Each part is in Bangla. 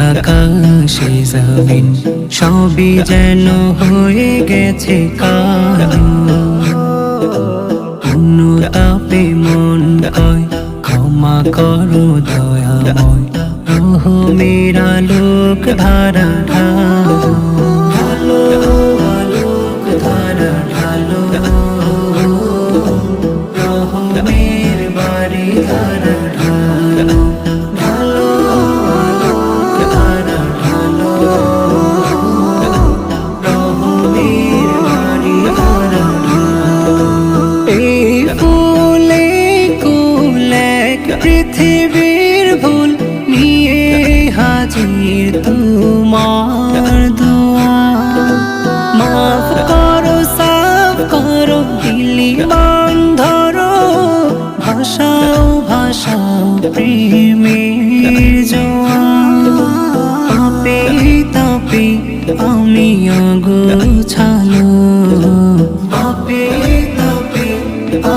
আকাশে জমিন সবই যেন হয়ে গেছে কালো। অনুতাপে মন কয় ক্ষমা করো দয়াময়, রহমের আলোক ধারা ঢালো, ঢালো আলোক ধারা ঢালো, রহমের বাড়ি ধারা ঢালো, ঢালো আলোক ধারা ঢালো, রহমের বাড়ি ধারা ঢালো। এই ফুলে কুল এক পৃথিবীর ভুল নিয়ে হাজির তোমার দুয়ার। মাফ করো, সাফ করো, দিলি মান ধরো, ভাষাও ভাষাও প্রেমের জোয়ার। পাপে তাপে আমি অগোছালো, পাপে তাপে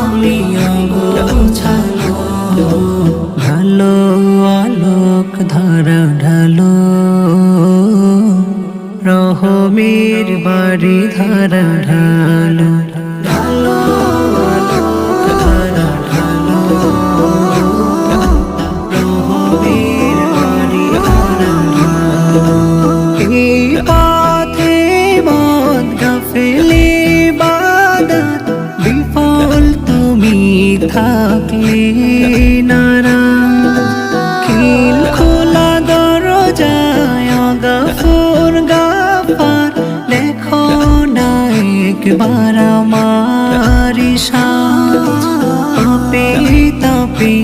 আমি অগোছালো, ঢালো আলোক ধারা ঢালো, রহমের বাড়ি ধারা ঢালো, ঢালো আলোক ধারা ঢালো, রহমের বাড়ি ধারা ঢালো। এই পথে মদ গাফেলি ইবাদত বিফল তুমি থাকলে নারাজ। খিল খোলা দরজায় গফুর গাফার, লেখো না একবার আমার সাজ। পাপে তাপে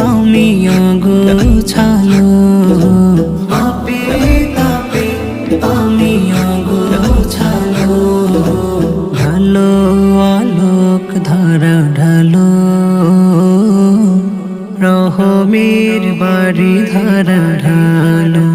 আমি অগোছালো, পাপে তাপে আমি অগোছালো, ঢালো আলোক ধারা ঢালো, রহমের বাড়ি ধারা ঢালো।